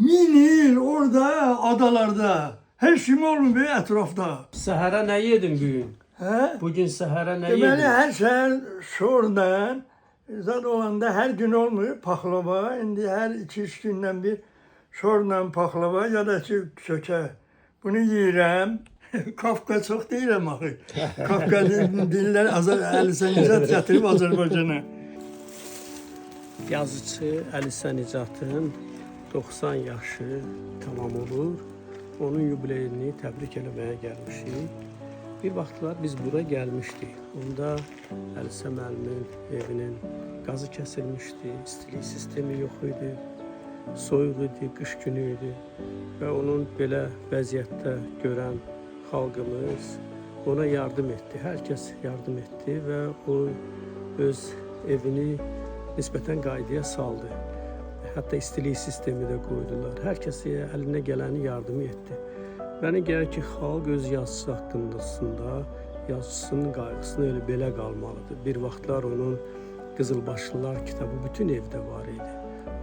1000 il orada adalarda. Her şey olmuyor etrafta. Səhərə nə yedin bu gün? He? Bugün səhərə nə Deməli yedin? her şey şuradan zat olanda her gün olmuyor paklava. Şimdi her 2-3 günden bir şorla paklava ya da çöke. Bunu yiyirəm. Kafka çok deyirəm axı. Kafka'nın dillər Əlisən gətirib Azərbaycana. Yazıcı Əlisə Nicatın 90 yaşı tamam olur. Onun yubileyini təbrik eləməyə gəlmişik. Bir vaxtlar biz bura gəlmişdik. Onda Əlisə müəllimin evinin qazı kəsilmişdi, istilik sistemi yox idi, soyuq idi, qış günü idi və onun belə vəziyyətdə görən xalqımız ona yardım etdi. Hər kəs yardım etdi və o öz evini nisbətən qaydaya saldı. Hətta istilik sistemi də qoydular. Hər kəsə əlinə gələni yardım etdi. Mənə gəlir ki, xalq öz yazısı haqqındasında yazısının qayğısını elə belə qalmalıdır. Bir vaxtlar onun Qızılbaşlılar kitabı bütün evdə var idi.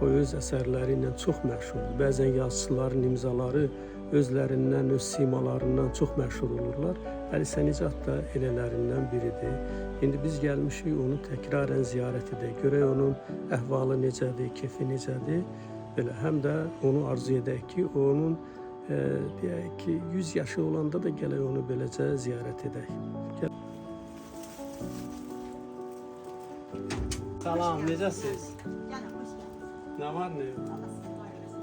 O öz əsərləri ilə çox məşhurdur. Bəzən yazıçıların imzaları özlərindən, öz simalarından çox məşhur olurlar. Əlisə Nicat da elələrindən biridir. İndi biz gəlmişik onu təkrarən ziyarət edək. Görək onun əhvalı necədir, kefi necədir. Belə həm də onu arzu edək ki, onun deyək ki 100 yaşı olanda da gələk onu beləcə ziyarət edək. Salam, necəsiz? Canım hoş geldiniz. Nə var, nə yox? Allah sizi var eylesin.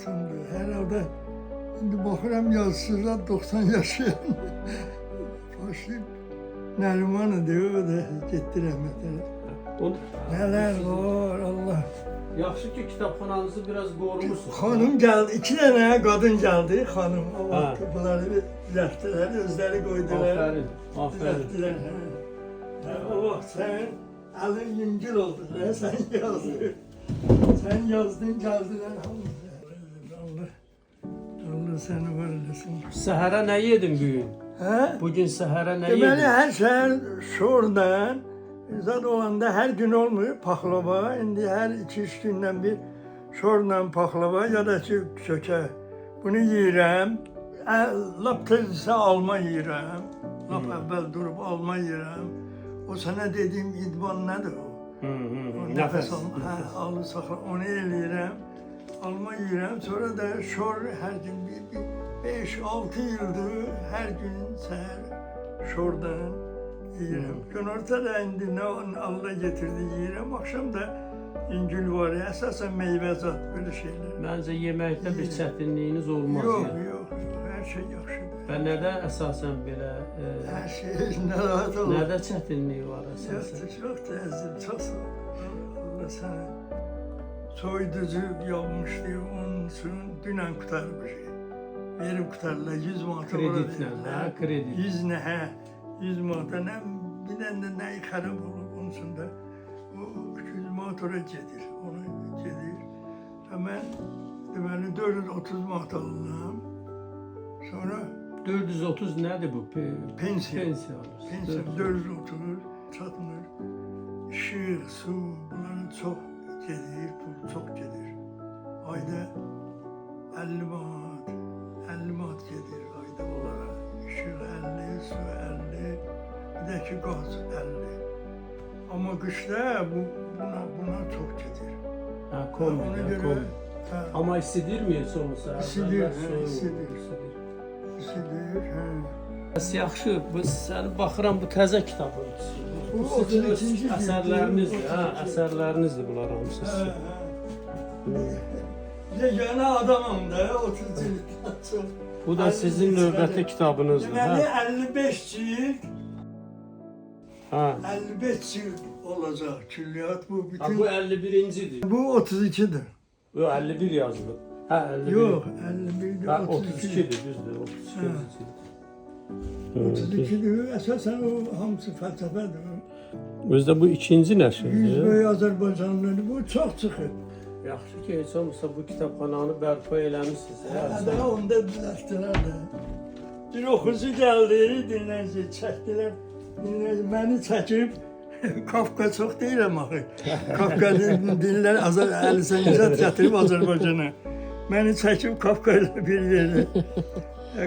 90'dır. Herhalde şimdi bakıram yazısızlar 90 yaşayan. Başlayıp Neriman'ı diyor da gitti rahmetine. Neler var Allah. Yaxşı ki, kitabxananızı biraz qorumursunuz. Hanım geldi, 2 tane kadın geldi hanım. O Ha. vakti bunları düzelttiler, özleri koydular. Aferin, aferin. Düzelttiler. O vakit sen elin yüngül oldu. Sen yazdın. Sen yazdın geldiler. Allah seni var eylesin. Səhərə nə yedin bu gün? He? Bugün səhərə nə Deməli yedin? her şey şuradan zat olanda her gün olmuyor paklava. Şimdi her 2-3 günden bir şorla paklava ya da çöke. Bunu yiyirəm. Lap tezse alma yiyirəm. Lap evvel durup alma yiyirəm. O sana dediğim idman nedir o? O nefes alma. Alı sakla onu eləyirəm. Alma yiyirəm. Sonra da şor her gün bir 5-6 yıldır her gün seher şordan yiyirəm. Gün ortada indi ne Allah getirdi yiyirəm. Akşam da İngil var ya, esasen meyve zat böyle şeyler. Məncə yeməkdə bir çətinliyiniz olmaz. Yok yəni. yok her şey yaxşıdır. Və nədə əsasən belə, Her şey narahat olur. nədə çətinlik var əsasən? Yoktur, yoktur ezdim, çok sağ ol. Allah sana soyducu yapmıştı, onun suyunu dünen kurtarmış. Verim kurtardılar, 100 manata Kreditle, ha, kredi. 100 ne he, 100 manata ne, bir tane de ne yıkarım olur onun sonunda. O 200 manat oraya gelir, onu gelir. Hemen demeli 430 manat alınam. Sonra 430 nədir bu? pensiya. Pensiya alırsınız. Pensiya 430 çatmır. Işık, su bunların çok gelir, pul çok gelir. Ayda 50 manat, 50 manat gelir ayda olarak. Işık 50, su 50, bir de ki gaz 50. Ama kışta buna çok gelir. Ha, kombi, Ona ha, göre kombi. ha, Amma istidirmi sonrası? İstidir, Əvvəllər hə, soyuq istidir. olur, isidir. Ha. Bəs yaxşı, bu səni baxıram bu təzə kitabın. Bu sizin öz 32-ci cildi, əsərlərinizdir, hə, 32. əsərlərinizdir bunlar hamısı. Ha, ha. Yegane adamım da 30 cilt çok. Bu da sizin növbəti kitabınızdır, Deməli hə? 55 cilt, Hə. 55 cilt olacak külliyat bu Ha, bütün. bu 51-cidir. Bu 32'dir. Bu 51 yazılıb. Hə, 51. Yok 51'dir, Hə, 32'dir. 32-dir, düzdür, 32. 32'dir. Esasen o hamısı felsefedir. Özdə bu ikinci Yüz nəşrdir. boyu Azerbaycanlıları bu çok çıkır. Yaxşı ki, heç olmasa bu kitabxananı bərpa eləmisiniz. Hə, onda düzelttiler de. Bir okuzu geldi, dinleyici çektiler. Dinleyici beni çekip Kafka çok değil ama. Kafka'nın dinler Ali Senizat getirip Azerbaycan'a. Beni çekip Kafka'yla bir yere.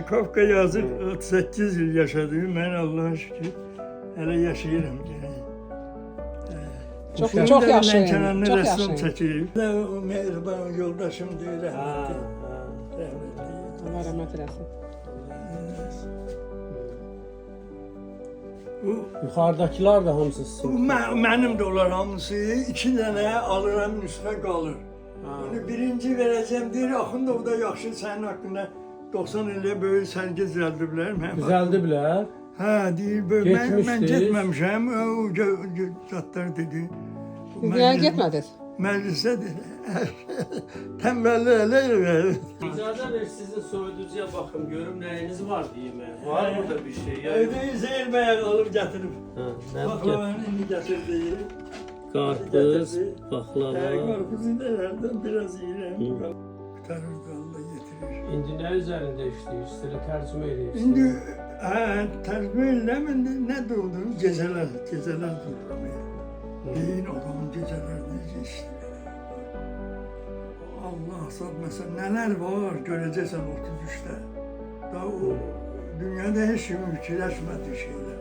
Kafka yazıp 38 yıl yaşadım. Ben Allah'a şükür hele yaşayırım gene. Çok yaşayın. Kenan'ın Çok resim yaşayın. çekeyim. O mehriban yoldaşım değil. Ha, Rahmetli. Allah rahmet eylesin. Bu Yuxarıdakılar da hamısı sizin. Mənim də onlar hamısı 2 dənə alıram, nüsxə qalır. Bunu birinci verəcəm deyir, axın da o da yaxşı sənin haqqında 90 illiyə böyük sərgi düzəldiblər. Düzəldiblər. Hə, deyir, böyük. Mən Getmişdiniz. getməmişəm, o zatlar dedi. Niye gitmediniz? Məclisə dedi, tənbəllik eləyir. İcazə ver sizin soyuducuya baxım, görüm nəyiniz var deyim. Var burada bir şey? Ya? Evdə Zeyir bəyə alıb gətirib. Ha, nə bu? Baklavanı indi gətirdi. Qarpız, baklava. Qarpızı da yerdən biraz yiyirəm. Qutarırdı, Allah getirir. İndi nə üzərində işləyirsiniz? Tərcümə edirsiniz. İndi tərcümə eləmən nə doğdu? Gecələr durur. Deyin adamın gecələr necə işləyir. Allah sağ məsələn nələr var görəcəksən 33'də. Daha o dünyada heç kim fikirləşmədiyi şeylər.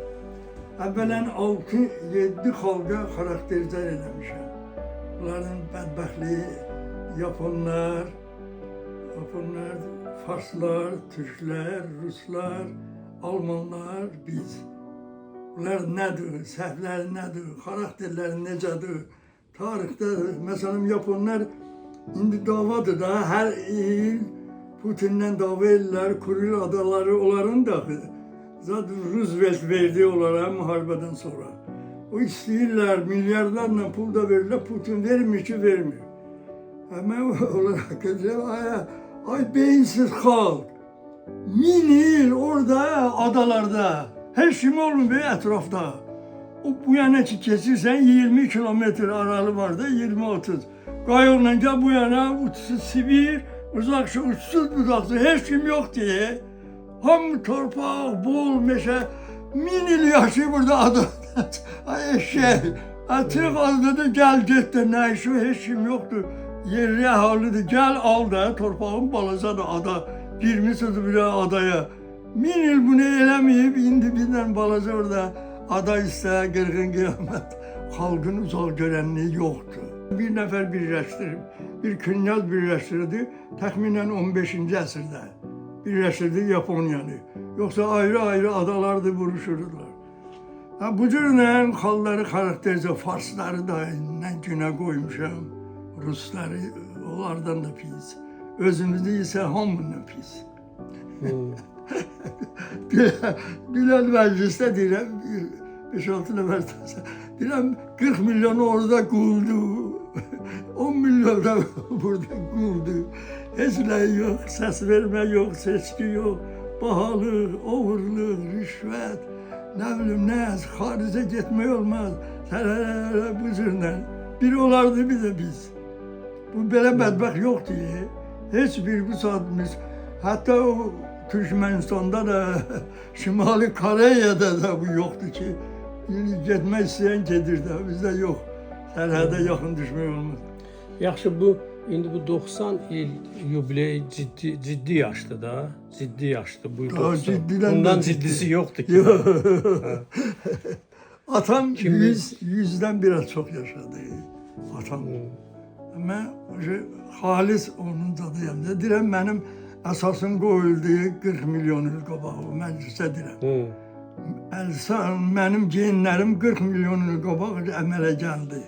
Əvvələn 6-7 xalqa xarakterizə eləmişəm. Bunların bədbəxtliyi Yaponlar, Farslar, Türklər, Ruslar, Almanlar, biz. Bunlar nədir, səhvləri nədir, xarakterləri necədir, tarixdədir. Məsələn, Yaponlar indi davadır da, hər il Putinlə dava edirlər, Kuril adaları onların daxı. Zaten Roosevelt verdi onlara müharibədən sonra. O istəyirlər, milyarlarla pul da verirlər, Putin vermir ki, vermir. Mən onlara deyirəm, ay beyinsiz xalq, 1000 il orada, adalarda, her şey olmuyor etrafta. O bu yana ki keçirsən 20 kilometre aralı var da 20-30. Qayoqla gel bu yana uçsuz Sibir, uzaqşı uçsuz bucaqsız, heç kim yok diye. Hamı torpaq, bol, meşə, 1000 il yaşayır burada adam. Ay eşek, çıx azdadır, gel get de ne işi, heç kim yoktur. Yerli əhalidir, gel al da, torpağın balacadır ada. Girmişsiniz bir adaya. 1000 il bunu eləməyib, indi bizdən balaca orada ada istə, qırğın qiyamət. Xalqın uzaq görənliyi yoxdur. Bir nəfər birləşdirib, bir knyaz birləşdirdi, təxminən 15-ci əsrdə birləşdirdi Yaponiyanı. Yoxsa ayrı-ayrı adalarda vuruşurdular. Bu cürlə xalqları xarakterizə, Farsları da nə günə qoymuşam, Rusları onlardan da pis. Özümüzü isə hamından pis. Bilal məclisdə deyirəm, 5-6 nəfər deyirəm, 40 milyon orada quldu, 10 milyon da burada quldu. Heç nə yox, səs vermə yox, seçki yox, bahalıq, oğurluq, rüşvət, nə bilim nə, xaricə getmək olmaz. Bu cürlə. Biri olardı, bir də biz. Bu belə bədbəxt yoxdur. Heç bir bu saatimiz, hətta o Türkmenistan'da da, Şimali Koreya'da da bu yoktu ki, getmək istəyən gedir də, bizdə yox. Sərhədə yaxın düşmək olmaz. Yaxşı, bu indi bu 90 il yubiley ciddi yaşdı da, ciddi yaşdı bu 90. Bundan ciddisi yoxdur ki. Atam 100'den biraz çok yaşadı. Atam. Mən xalis onun cadıyam. Deyirəm, mənim əsasım qoyuldu 40 milyon il qabağı, məclisə deyirəm. Mənim genlərim 40 milyon il qabağı əmələ gəldi.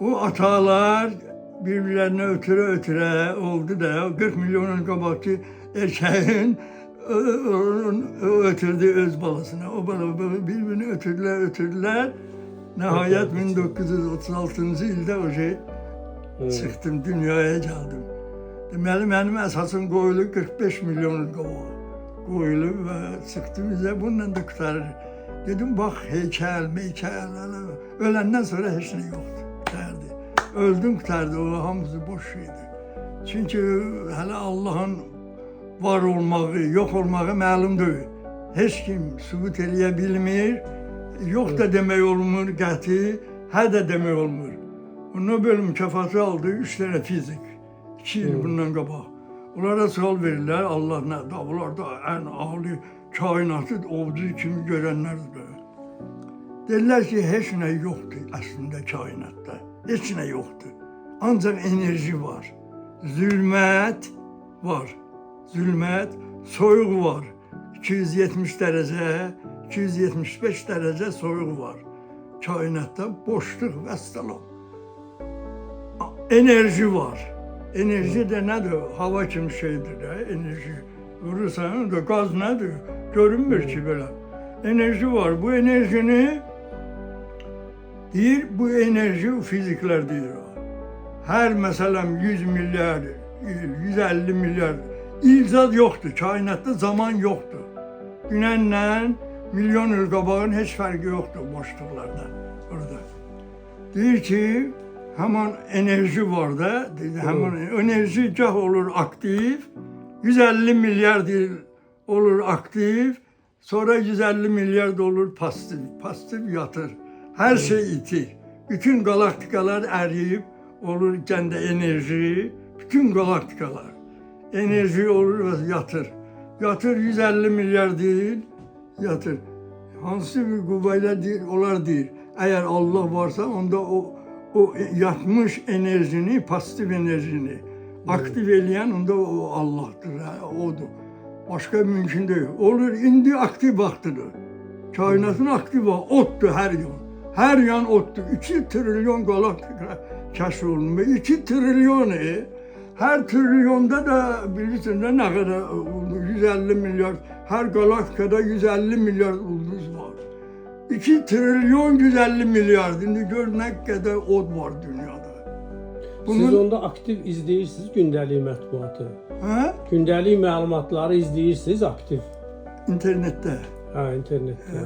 O atalar bir-birlərinə ötürə oldu da, 40 milyon il qabaq ki, erkəyin ötürdü öz balasına. O bala bir-birini ötürdülər. Nəhayət 1936-cı ildə o şey çıxdım, dünyaya gəldim. Deməli, mənim əsasım qoyulub 45 milyon il qabağa. Qoyulub və çıxdım, bununla da qutarır. Dedim, bax, heykəl, öləndən sonra heç nə yoxdur, qutardı. Öldüm, qutardı, o hamısı boş şeydir. Çünki hələ Allahın var olmağı, yox olmağı məlum deyil. Heç kim sübut eləyə bilmir, Yox da demək olmur, qəti, hə də demək olmur. O Nobel mükafatı aldı 3 dənə fizik. 2 il bundan qabaq. Onlara sual verirlər, Allah nədir? Onlar da ən ali kainatı ovcu kimi görənlərdir. Deyirlər ki, heç nə yoxdur əslində kainatda. Heç nə yoxdur. Ancaq enerji var. Zülmət var. Zülmət, soyuq var. 270 dərəcə, 275 dərəcə soyuq var. Kainatda boşluq və salam. Enerji var. Enerji də nədir? Hava kimi şeydir də, enerji. Vurursan da qaz nədir? Görünmür ki belə. Enerji var. Bu enerjini deyir, bu enerji fiziklər deyir. Hər məsələn 100 milyar il, 150 milyar ilzad yoxdur. Kainatda zaman yoxdur. Dünənlə milyon il qabağın heç fərqi yoxdur boşluqlardan orada. Deyir ki, həman enerji var da, həman enerji gah olur aktiv, 150 milyar il olur aktiv, sonra 150 milyar da olur pasif. Pasif yatır. Hər şey itir. Bütün galaktikalar əriyib olur kəndə enerji, bütün galaktikalar. Enerji olur və yatır. Yatır 150 milyar değil, yatır. Hansı bir qüvvələr deyir, onlar deyir. Əgər Allah varsa, onda o yatmış enerjini, pasiv enerjini aktiv eləyən, onda o Allah'tır, odur. Başka mümkün değil. Olur, indi aktiv vaxtıdır. Kainatın aktiv vaxtı, otdur hər yan. Hər yan otdur. 2 trilyon galaktika kəşf olunmuş. 2 trilyon, hər trilyonda da bilirsin də nə qədər 150 milyar, hər galaktikada 150 milyar ulduz var. 2 trilyon 150 milyar. İndi gör nə qədər od var dünyada. Siz onda aktiv izləyirsiniz gündəlik mətbuatı. Hə? Gündəlik məlumatları izləyirsiniz aktiv. İnternetdə. Hə, internetdə.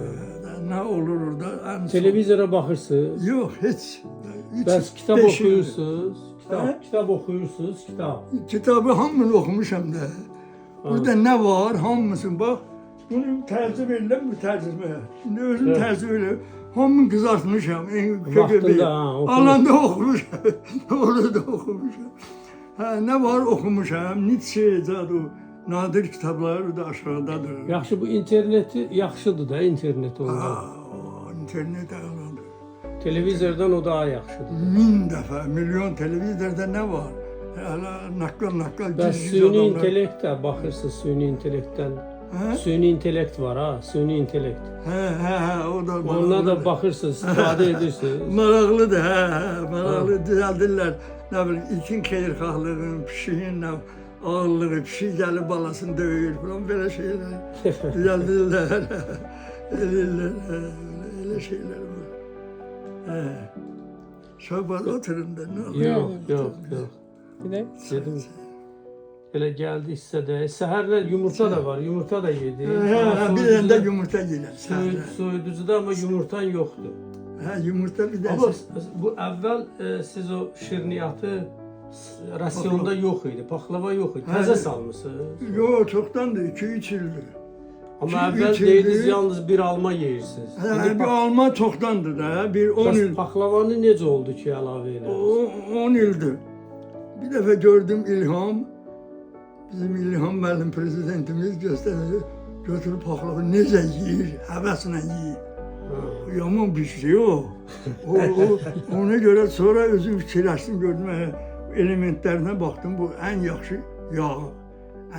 Nə olur orada? Televizora baxırsınız. Yox, heç. Bəs kitab Beş il. oxuyursunuz. Hə? Kitab oxuyursunuz, kitab. Kitabı hamını oxumuşam da. Burada nə var? Hamısını bax. Bunu tərcümə edirəm, bu tərcümə. Şimdi özüm tərcümə edirəm. Hamını qızartmışam. Vaxtında, alanda oxumuşam. Orada oxumuşam. Hə, nə var oxumuşam. Nietzsche, Cadu, nadir kitablar da aşağıdadır. Yaxşı, bu interneti yaxşıdır da, internet olmaq. İnternet əladır. Televizordan o daha yaxşıdır. 1000 dəfə, milyon televizorda nə var? Hələ naqqal Bəs süni intellektə baxırsınız, süni intellektdən. Hə? Süni intellekt var ha, süni intellekt. Hə, o da Onunla da baxırsınız, istifadə edirsiniz. Maraqlıdır, maraqlı düzəldirlər. Nə bilim, itin xeyirxahlığın, pişiyin ağırlığı, pişik gəlib balasını döyür falan, belə şeylər düzəldirlər. Elə şeylər var. Söhbət oturun da, nə olur? Yox. Bir de Dedim, elə gəldi hissədə. Səhərlər yumurta da var, yumurta da yedi. Bir dənə də yumurta yeyirəm. Soyuducuda amma yumurtan yoxdur. Yumurta bir Amma dənə. bu əvvəl siz o şirniyyatı rasyonda yox idi, paxlava yox idi. Təzə salmısınız. Yox, çoxdandır, 2-3 ildir. Amma əvvəl deyirdiniz yalnız bir alma yeyirsiniz. Bir alma çoxdandır da, bir 10 il. Paxlavanı necə oldu ki, əlavə edərsiniz? 10 ildir. Bir dəfə gördüm İlham, bizim İlham müəllim prezidentimiz götürüb paxlava necə yeyir, həvəslə yeyir. Yaman bir şey o. Ona görə sonra özüm fikirləşdim, gördüm, elementlərinə baxdım, bu ən yaxşı yağ,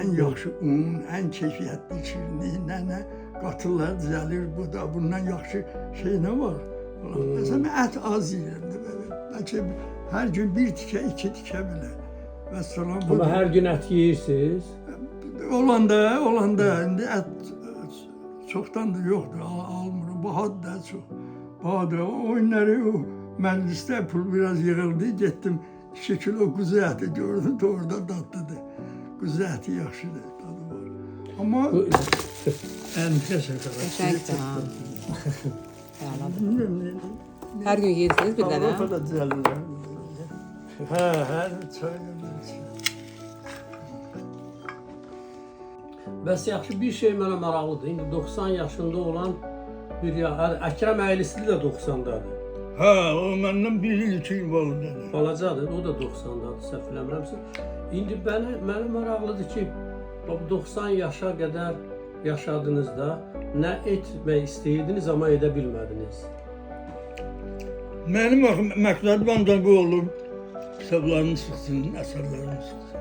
ən yaxşı un, ən keyfiyyətli şirini, nə qatırlar düzəlir, bu da bundan yaxşı şey nə var? Məsələn, ət az yeyirəm, bəlkə hər gün bir tikə, 2 tikə belə. Vəssalam. Amma hər gün ət yeyirsiniz. Olanda, indi ət çoxdandır yoxdur, almırım. Bahadır da çox. Bahadır. O günləri o məclisdə pul biraz yığıldı, getdim 2 kilo quzu əti gördüm, orada dadlıdır. Quzu əti yaxşıdır, dadı var. Amma ən təşəkkür Qəşəngdir ha. ederim. Her gün yeyirsiniz bir dənə. Avropada düzəlirlər. Hər çay. Bəs yaxşı bir şey mənə maraqlıdır. İndi 90 yaşında olan bir ya. Əkrəm Əylisli də 90-dadır. Ha, o məndən 1 il, 2 il var. Balacadır, o da 90-dadır, səhv eləmirəmsə. İndi mənə maraqlıdır ki, bu 90 yaşa qədər yaşadınızda nə etmək istəyirdiniz, amma edə bilmədiniz. Mənim məqsədim ancaq bu olub, kitablarını çıxsın, əsərlərini çıxsın.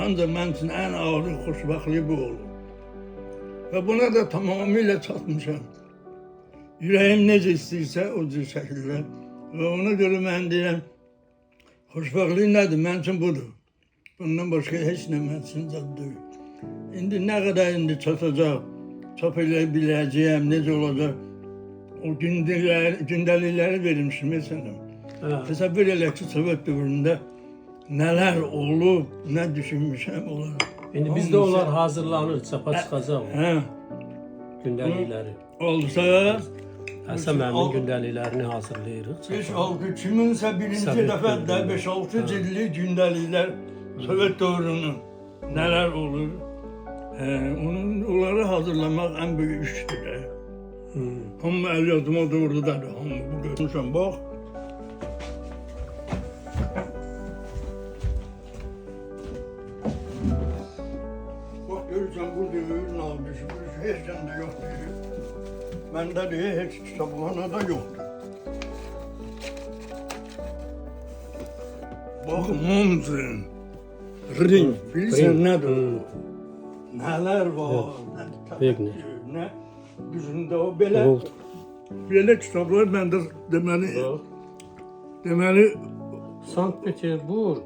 Ancaq mənim üçün ən ağır xoşbəxtlik bu olub. Və buna da tamamilə çatmışam. Ürəyim necə istəyirsə, o cür şəkildə. Və ona görə mən deyirəm, xoşbəxtlik nədir? Mənim üçün budur. Bundan başqa heç nə mənim üçün zad deyil. İndi nə qədər indi çatacaq, çap elə biləcəyəm, necə olacaq? O gündəlikləri vermişim məsələn. Təsəvvür elə ki, Sovet dövründə nələr olub, nə düşünmüşəm onlara. İndi bizdə onlar hazırlanır, çapa çıxacaq Hə, gündəlikləri. olsa, Həsən mənim gündəliklərini hazırlayırıq. Beş altı kiminsə birinci Sovet dəfə də dövründə. 5-6 cilli gündəliklər Sovet dövrünün nələr olur. Onları hazırlamaq ən böyük işdir. Hamı əl yazma doğrudadır. Hamı bu görmüşəm, bax. Bax görürsən bu deyir, nalmış, heç kəndə yoxdur. Məndə deyir, heç kitabxanada yoxdur. Bax, mumsun, ring, bilirsən nədir o? Nələr var, nə düzündə o belə kitablar məndə deməli Sankt-Peterburg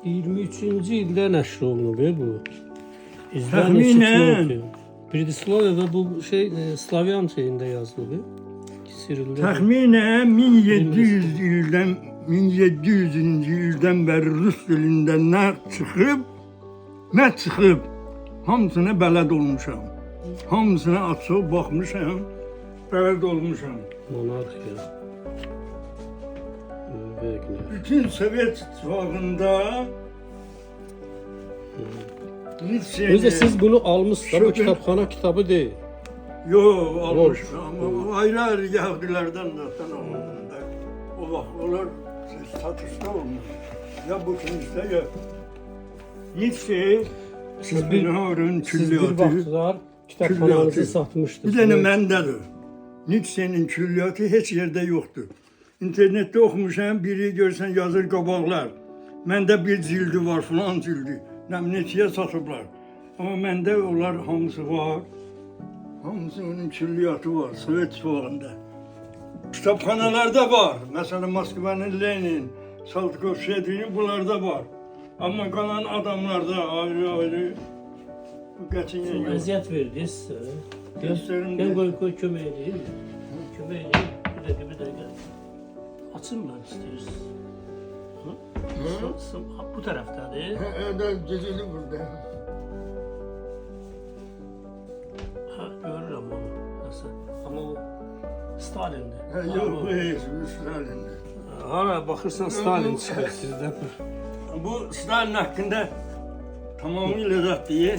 23-cü ildə nəşr olunub bu. Təxminən. Predisloviyada bu şey Slavyan şeyində yazılıb. Kirildə. Təxminən 1700-cü ildən bəri rus dilində nə çıxıb, hamısına bələd olmuşam. Hamısına açıb baxmışam, bələd olmuşam. Monarxiya. Wagner. Bütün Sovet İttifaqında Özü siz bunu almışsınız, bu kitabxana kitabı deyil. Yox, almışam. Amma ayrı-ayrı Yahudilərdən zaten alındı. O vaxt onlar satışda olmuş. Ya bu kimsə ya Nietzsche, Siz bir vaxtlar kitabxananızı satmışdınız. Bir dənə məndədir. Nietzsche'nin külliyatı heç yerdə yoxdur. İnternetdə oxumuşam, biri görsən yazır qabaqlar. Məndə bir cildi var, filan cildi. Neçəyə satıblar. Amma məndə onlar hamısı var. Hamısı onun külliyatı var, Sovet İttifaqında. Kitabxanalarda var. Məsələn, Moskvanın Lenin, Saltkov, Şedrin bunlarda var. Amma qalan adamlarda ayrı-ayrı qətiyyən yox. Əziyyət verdiniz sizə. Göstərim Gel də. koy kömək edeyim. Kömək edeyim. Bir dakika. Açın lan istiyorsunuz. Bu taraftadır. Geceli burada. Ha, görürüm onu. Nasıl? Ama o Stalin'de. Yox, heç, bu Stalin'dir. Hara baxırsan Stalin çıxır sizdə. Bu Stalin haqqında tamamilə zat deyir.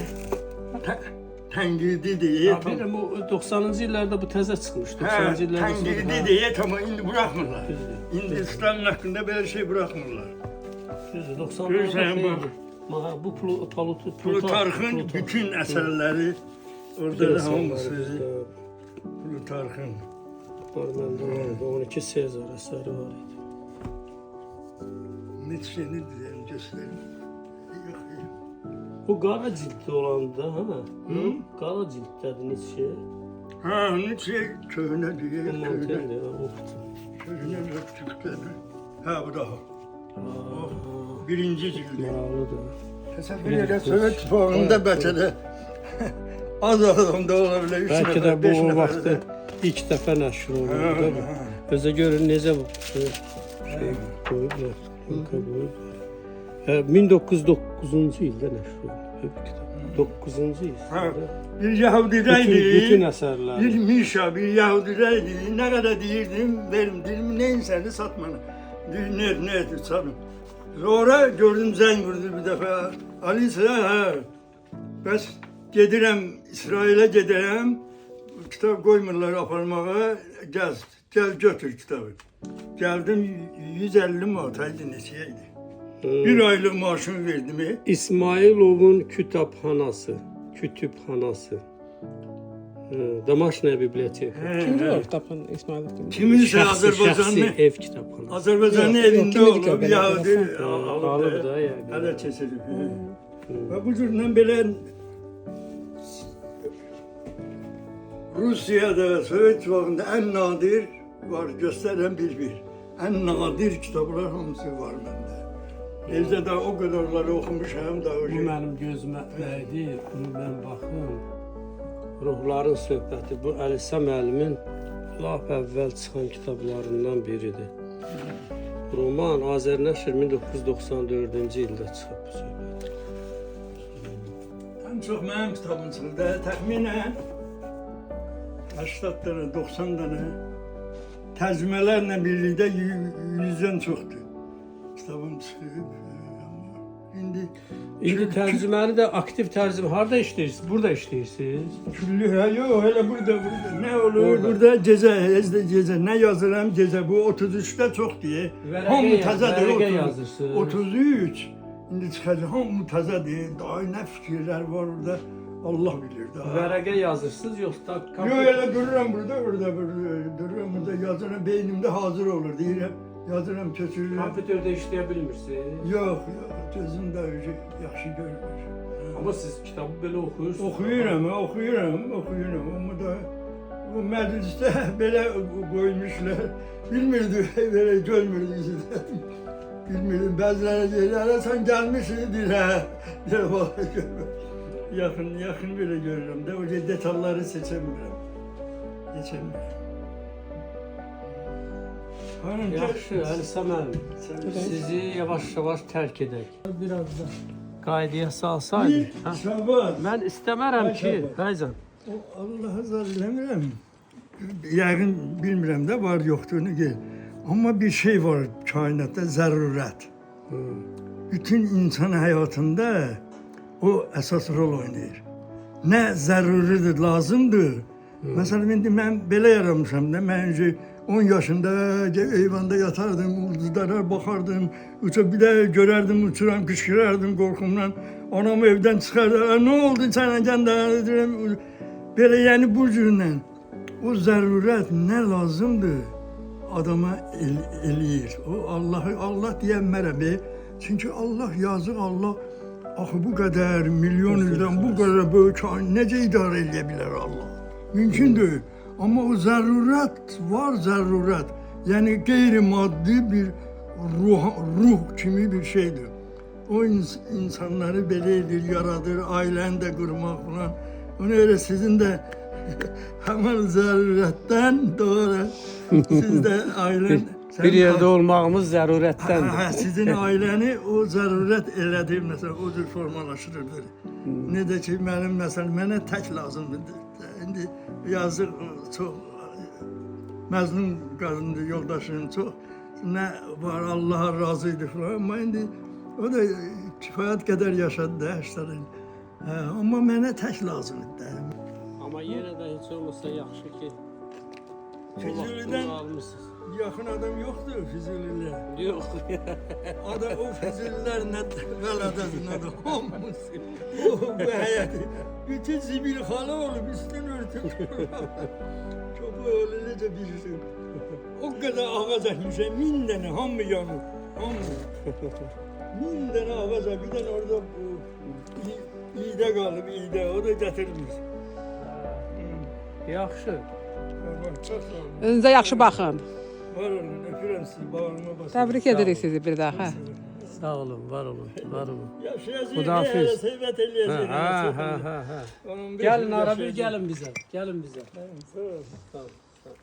Tənqidi deyir. Bilirəm, o 90-cı illərdə bu təzə çıxmışdı. 90-cı illərdə Tənqidi deyir, amma indi buraxmırlar. İndi Stalin haqqında belə şey buraxmırlar. Düzdür, 90-cı Görürsən, bax. Bu Plutarxın bütün əsərləri orada da hamısı. Plutarxın. Məndə 12 Sezar əsəri var idi. Nietzsche'ni deyirəm, göstərim. Bu qara cilddə olanda, hə? Qara cilddədir Nietzsche. Ha, Nietzsche köhnə deyir, köhnə. Montaigne oxudu. Köhnə röptükləri. Ha, bu da. Birinci cildi. Maraqlıdır. Təsəvvür elə Sovet İttifaqında bəlkə də az adamda ola bilər, 3 Bəlkə də nəfər, bu 5 o nəfər. vaxtı ilk dəfə nəşr olundu. Özə görün necə şey qoyublar, ülkə qoyublar. 1909-cu ildə nəşr olundu bu kitab. 9-cu Ha, ildə. bir Yahudidəydi, Bütün əsərlər. bir Mişa, bir Yahudidəydi. Nə qədər deyirdim, verim, dedim, neyinsəni satmanı. Deyir, ne satın. Sonra gördüm, zəng vurdu bir dəfə. Alisa, hə, bəs gedirəm, İsrailə gedirəm, Kitab koymurlar aparmağa, gel götür kitabı. Geldim 150 manataydı neçəydi. Bir aylıq maaşımı verdim. İsmailov'un kütüphanası. Damaşnaya biblioteka. Kimdir o kitabın İsmailov kimdir? Kiminsə Şəxsi Azərbaycanlı ev kitabxanası. Azərbaycanlı Yox, yox, evində kimin olub, kitabı? yahudi Qalıb da yəqin. hələ keçirib. Və bu cürlə belə Rusiyada, Sovet İttifaqında ən nadir var, göstərən bir. Ən nadir kitablar hamısı var məndə. Evdə də o qədərləri oxumuşam da. Bu mənim gözümə dəydi. Bunu mən baxım. Ruhların söhbəti. Bu Əlisə müəllimin lap əvvəl çıxan kitablarından biridir. Roman Azərnəşr 1994-cü ildə çıxıb bu söhbət. Ən çox mənim kitabım çıxdı. Təxminən 80 dənə, 90 dənə tərcümələrlə birlikdə 100-dən çoxdur. Kitabım çıxıb. İndi tərcüməni də aktiv tərcümə harda işləyirsiniz? Burada işləyirsiniz? Küllü, yox, elə burada. Nə olur? Burada gecə, gecə nə yazıram gecə. Bu 33-də çoxdur. Hamı təzədir. Vərəqə yazırsınız. 33. İndi çıxacaq, hamı təzədir. Daha nə fikirlər var orada. Allah bilir daha. Vərəqə yazırsınız yoxsa Yox, elə dururam burada, dururam burada yazıram. Beynimdə hazır olur deyirəm. Yazıram, köçürürəm. kompüterdə işləyə bilmirsiniz? Yox, gözüm də yaxşı görmür. Amma siz kitabı belə oxuyursunuz. Oxuyuram. Amma da bu məclisdə belə qoymuşlar. Bilmirdi, belə görmürdü. Bilmirdim, bəziləri deyirlər, sən gəlmişsin, deyir, hə. Deyir, vallahi görmür. Yaxın belə görürəm də, o detalları seçəmirəm. Geçəmirəm. Yaxşı, Əlisə müəllim. Sizi yavaş-yavaş tərk edək. Biraz da qaydaya salsaydıq. Şaban. Mən istəmərəm ki, Fəyzan. Allah'a zar eləmirəm. Yəqin bilmirəm də var yoxdur ki. Amma bir şey var kainatda, zərurət. Bütün insan həyatında o əsas rol oynayır. Nə zəruridir, lazımdır. Məsələn, indi mən belə yaranmışam da, mən öncə 10 yaşında eyvanda yatardım, ulduzlara baxardım, bir də görərdim, uçuram, qışqırardım qorxumdan. Anam evdən çıxardı, nə oldu sənə gəndə? Belə yəni bu cürlə o zərurət nə lazımdır adama eləyir. O Allah deyəmmərəm. Çünki Allah yazıq, Allah axı bu qədər milyon ildən bu qədər böyük necə idarə edə bilər Allah? Mümkün deyil. Amma o zərurət var, zərurət. Yəni qeyri-maddi bir ruh kimi bir şeydir. O insanları belə edir, yaradır, ailəni də qurmaq falan. Ona görə sizin də həmən zərurətdən doğru siz də ailən... Bir yerdə olmağımız zərurətdəndir. Sizin ailəni o zərurət elədir, məsələn, o cür formalaşdırır. Necə ki, mənə tək lazımdır. İndi yazıq çox məzlum qadındır, yoldaşım çox. Nə var, Allaha razı idi falan. Amma indi o da kifayət qədər yaşadı da, 80 il. Amma mənə tək lazımdır. Amma yenə də heç olmasa yaxşı ki, Füzulidən almışsınız. yaxın adam yoxdur Füzulilə. Yox. O Füzulilər nə vələdədir, nə də hamısı. Bu həyəti. Bütün zibil xalı olub, üstün örtüb. Çok öyle necə bilirsin. O qədər ağac əkmişəm, 1000 dənə, hamı yanıb. Hamı. 1000 dənə ağac əkmişəm, bir dənə orada iğdə qalıb, iğdə, o da gətirmiş. Yaxşı. Çox sağ olun. Özünüzə yaxşı baxın. Var olun, öpürəm sizi, bağırma basın. Təbrik edirik sizi bir daha. Sağ olun, var olun, var olun. Yaşayacaq, Xudahafiz. hələ sevət eləyəcək. Hə. Gəlin ara bir gəlin bizə. Gəlin bizə. Sağ ol. Sağ ol. Sağ ol.